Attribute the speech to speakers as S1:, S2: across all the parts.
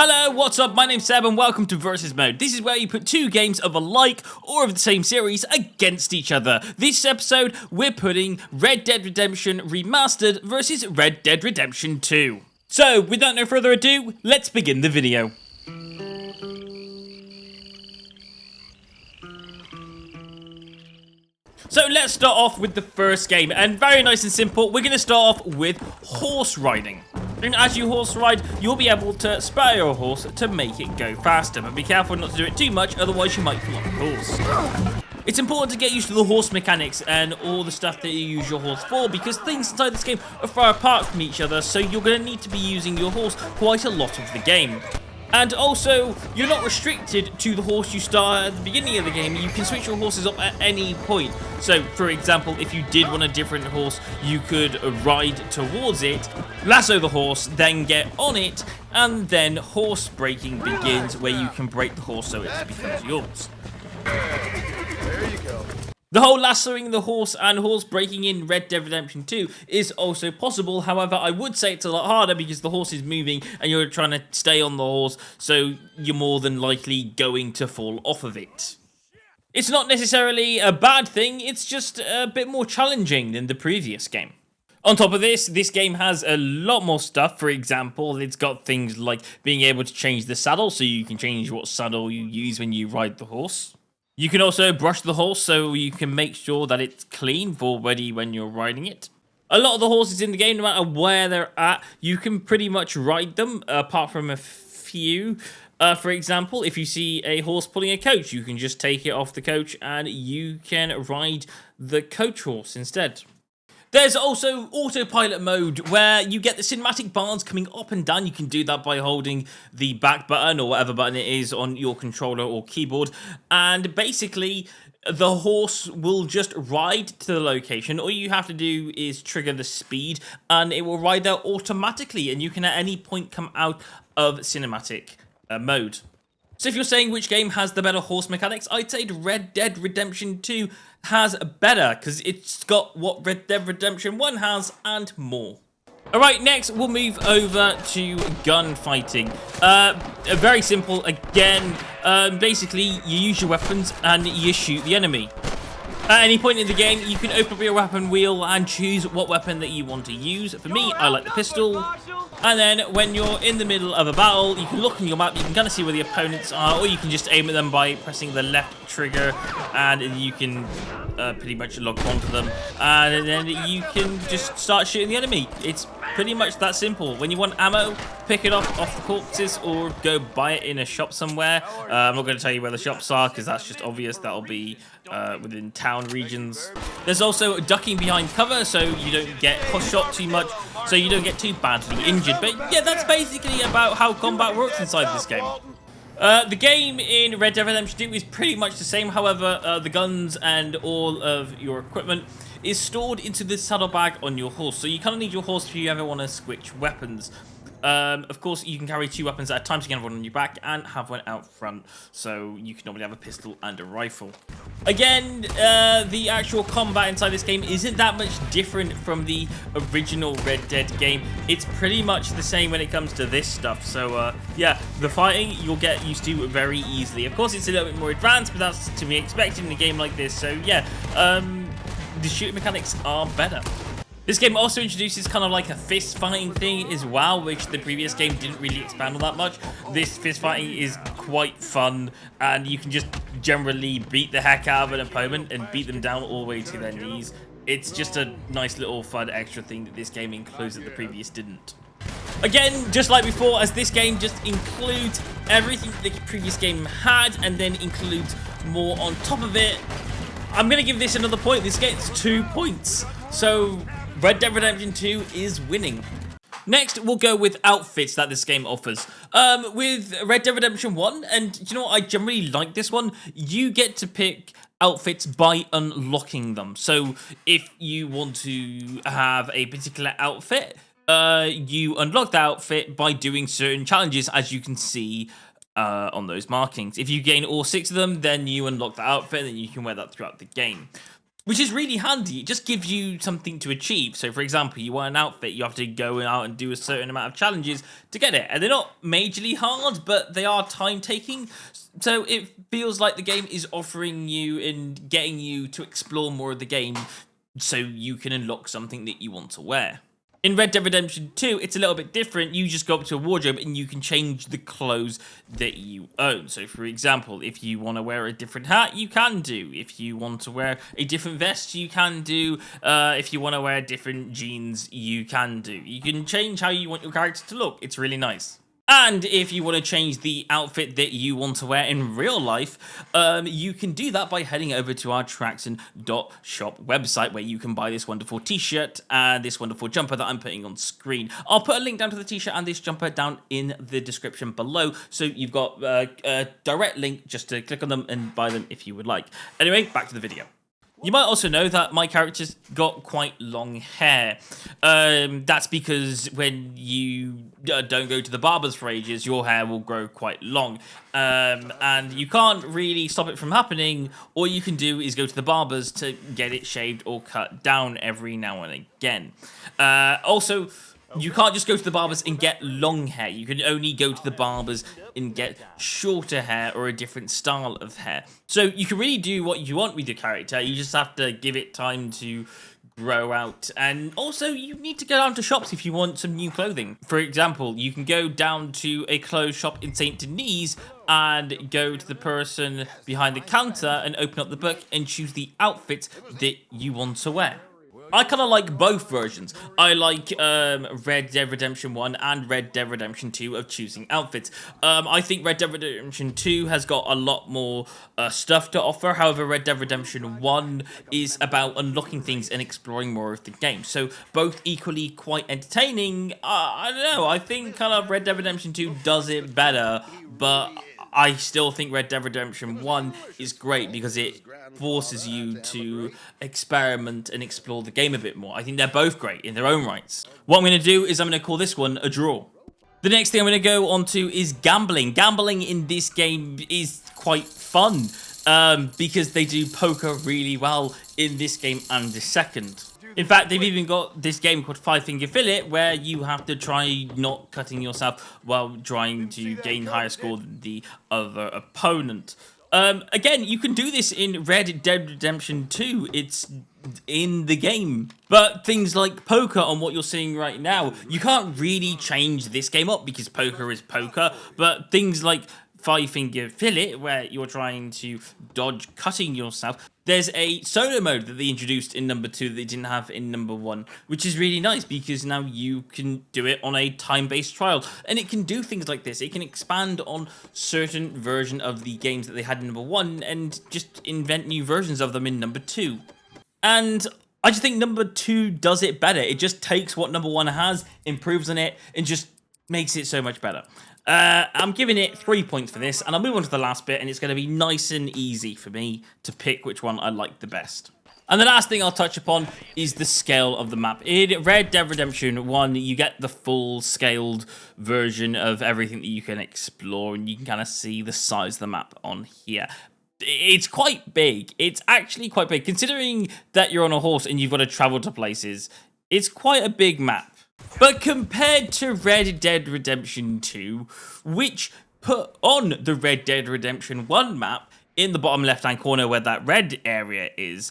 S1: Hello, what's up? My name's Seb and welcome to Versus Mode. This is where you put two games of a like or of the same series against each other. This episode, we're putting Red Dead Redemption Remastered versus Red Dead Redemption 2. So, without no further ado, let's begin the video. So let's start off with the first game, and very nice and simple, we're going to start off with horse riding. And as you horse ride, you'll be able to spur your horse to make it go faster, but be careful not to do it too much, otherwise you might fall off the horse. It's important to get used to the horse mechanics and all the stuff that you use your horse for, because things inside this game are far apart from each other, so you're going to need to be using your horse quite a lot of the game. And also, you're not restricted to the horse you start at the beginning of the game. You can switch your horses up at any point. So, for example, if you did want a different horse, you could ride towards it, lasso the horse, then get on it, and then horse breaking begins, where you can break the horse so it becomes yours.
S2: There you go.
S1: The whole lassoing the horse and horse breaking in Red Dead Redemption 2 is also possible. However, I would say it's a lot harder because the horse is moving and you're trying to stay on the horse, so you're more than likely going to fall off of it. It's not necessarily a bad thing, it's just a bit more challenging than the previous game. On top of this game has a lot more stuff. For example, it's got things like being able to change the saddle, so you can change what saddle you use when you ride the horse. You can also brush the horse so you can make sure that it's clean for ready when you're riding it. A lot of the horses in the game, no matter where they're at, you can pretty much ride them, apart from a few. For example, if you see a horse pulling a coach, you can just take it off the coach and you can ride the coach horse instead. There's also autopilot mode, where you get the cinematic bars coming up and down. You can do that by holding the back button or whatever button it is on your controller or keyboard. And basically, the horse will just ride to the location. All you have to do is trigger the speed and it will ride there automatically. And you can at any point come out of cinematic mode. So if you're saying which game has the better horse mechanics, I'd say Red Dead Redemption 2 has better, because it's got what Red Dead Redemption 1 has and more. Alright, next we'll move over to gunfighting. Very simple again. Basically, you use your weapons and you shoot the enemy. At any point in the game, you can open up your weapon wheel and choose what weapon that you want to use. For me, I like the pistol. And then when you're in the middle of a battle, you can look on your map, you can kind of see where the opponents are, or you can just aim at them by pressing the left trigger, and you can pretty much lock onto them. And then you can just start shooting the enemy. It's pretty much that simple. When you want ammo, pick it up off the corpses or go buy it in a shop somewhere. I'm not going to tell you where the shops are because that's just obvious. That'll be within town regions. There's also ducking behind cover so you don't get shot too much, so you don't get too badly injured. But yeah, that's basically about how combat works inside this game. The game in Red Dead Redemption 2 is pretty much the same. However, the guns and all of your equipment is stored into the saddlebag on your horse. So you kind of need your horse if you ever want to switch weapons. Of course, you can carry two weapons at a time, so you can have one on your back and have one out front. So you can normally have a pistol and a rifle. Again, the actual combat inside this game isn't that much different from the original Red Dead game. It's pretty much the same when it comes to this stuff. So yeah, the fighting you'll get used to very easily. Of course, it's a little bit more advanced, but that's to be expected in a game like this. So yeah, the shooting mechanics are better. This game also introduces kind of like a fist fighting thing as well, which the previous game didn't really expand on that much. This fist fighting is quite fun, and you can just generally beat the heck out of an opponent and beat them down all the way to their knees. It's just a nice little fun extra thing that this game includes that the previous didn't. Again, just like before, as this game just includes everything the previous game had and then includes more on top of it, I'm going to give this another point. This gets 2 points. So Red Dead Redemption 2 is winning. Next, we'll go with outfits that this game offers. With Red Dead Redemption 1, and you know what, I generally like this one, you get to pick outfits by unlocking them. So if you want to have a particular outfit, you unlock the outfit by doing certain challenges, as you can see on those markings. If you gain all 6 of them, then you unlock the outfit and you can wear that throughout the game. which is really handy. It just gives you something to achieve. So for example, you want an outfit, you have to go out and do a certain amount of challenges to get it. And they're not majorly hard, but they are time taking. So it feels like the game is offering you and getting you to explore more of the game so you can unlock something that you want to wear. In Red Dead Redemption 2, it's a little bit different. You just go up to a wardrobe and you can change the clothes that you own. So, for example, if you want to wear a different hat, you can do. If you want to wear a different vest, you can do. If you want to wear different jeans, you can do. You can change how you want your character to look. It's really nice. And if you want to change the outfit that you want to wear in real life, you can do that by heading over to our Traxon.shop website, where you can buy this wonderful t-shirt and this wonderful jumper that I'm putting on screen. I'll put a link down to the t-shirt and this jumper down in the description below, so you've got a direct link just to click on them and buy them if you would like. Anyway, back to the video. You might also know that my character's got quite long hair. That's because when you don't go to the barbers for ages, your hair will grow quite long. And you can't really stop it from happening. All you can do is go to the barbers to get it shaved or cut down every now and again. Also, you can't just go to the barbers and get long hair. You can only go to the barbers and get shorter hair or a different style of hair. So you can really do what you want with your character. You just have to give it time to grow out. And also, you need to go down to shops if you want some new clothing. For example, you can go down to a clothes shop in St. Denis and go to the person behind the counter and open up the book and choose the outfits that you want to wear. I kind of like both versions. I like Red Dead Redemption 1 and Red Dead Redemption 2 of choosing outfits. I think Red Dead Redemption 2 has got a lot more stuff to offer. However, Red Dead Redemption 1 is about unlocking things and exploring more of the game. So both equally quite entertaining. I don't know. I think kind of Red Dead Redemption 2 does it better, but I still think Red Dead Redemption 1 is great because it forces you to experiment and explore the game a bit more. I think they're both great in their own rights. What I'm going to do is I'm going to call this one a draw. The next thing I'm going to go on to is gambling. Gambling in this game is quite fun because they do poker really well in this game and the second. In fact, they've even got this game called 5-Finger Fillet, where you have to try not cutting yourself while trying to gain higher score than the other opponent. Again, you can do this in Red Dead Redemption 2. It's in the game. But things like poker, on what you're seeing right now, you can't really change this game up because poker is poker. But things like 5-Finger Fillet, where you're trying to dodge cutting yourself, there's a solo mode that they introduced in number 2 that they didn't have in number 1, which is really nice because now you can do it on a time-based trial. And it can do things like this. It can expand on certain version of the games that they had in number 1 and just invent new versions of them in number 2. And I just think number 2 does it better. It just takes what number 1 has, improves on it, and just makes it so much better. I'm giving it 3 points for this, and I'll move on to the last bit, and it's going to be nice and easy for me to pick which one I like the best. And the last thing I'll touch upon is the scale of the map. In Red Dead Redemption 1, you get the full scaled version of everything that you can explore, and you can kind of see the size of the map on here. It's quite big. It's actually quite big. Considering that you're on a horse and you've got to travel to places, it's quite a big map. But compared to Red Dead Redemption 2, which put on the Red Dead Redemption 1 map in the bottom left-hand corner where that red area is,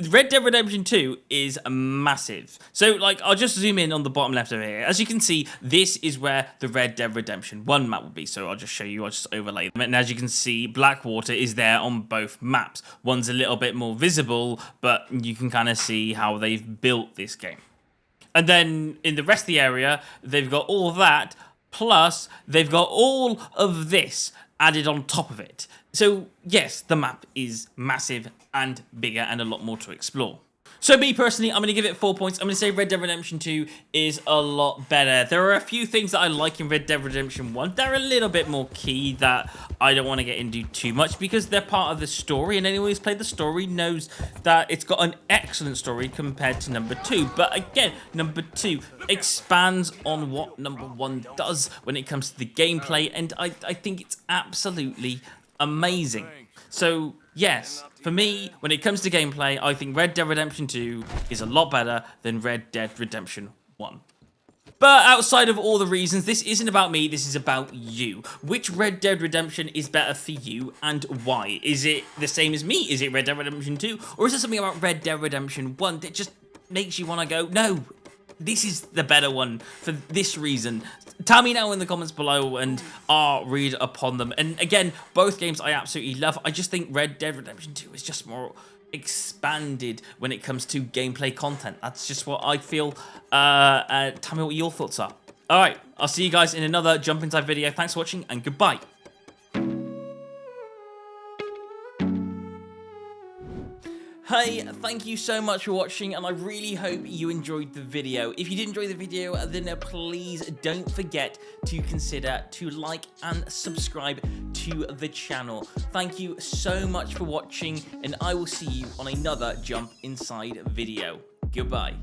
S1: Red Dead Redemption 2 is massive. So, like, I'll just zoom in on the bottom left over here. As you can see, this is where the Red Dead Redemption 1 map would be. So I'll just show you, I'll just overlay them. And as you can see, Blackwater is there on both maps. One's a little bit more visible, but you can kind of see how they've built this game. And then in the rest of the area, they've got all that, plus they've got all of this added on top of it. So yes, the map is massive and bigger and a lot more to explore. So me personally, I'm going to give it 4 points. I'm going to say Red Dead Redemption 2 is a lot better. There are a few things that I like in Red Dead Redemption 1. They're a little bit more key that I don't want to get into too much because they're part of the story, and anyone who's played the story knows that it's got an excellent story compared to number 2. But again, number 2 expands on what number 1 does when it comes to the gameplay, and I think it's absolutely amazing. So, yes, for me, when it comes to gameplay, I think Red Dead Redemption 2 is a lot better than Red Dead Redemption 1. But outside of all the reasons, this isn't about me, this is about you. Which Red Dead Redemption is better for you, and why? Is it the same as me? Is it Red Dead Redemption 2? Or is there something about Red Dead Redemption 1 that just makes you want to go, no, this is the better one for this reason? Tell me now in the comments below, and I'll read upon them. And again, both games I absolutely love. I just think Red Dead Redemption 2 is just more expanded when it comes to gameplay content. That's just what I feel. Tell me what your thoughts are. Alright, I'll see you guys in another Jump Inside video. Thanks for watching, and goodbye. Hey, thank you so much for watching, and I really hope you enjoyed the video. If you did enjoy the video, then please don't forget to consider to like and subscribe to the channel. Thank you so much for watching, and I will see you on another Jump Inside video. Goodbye.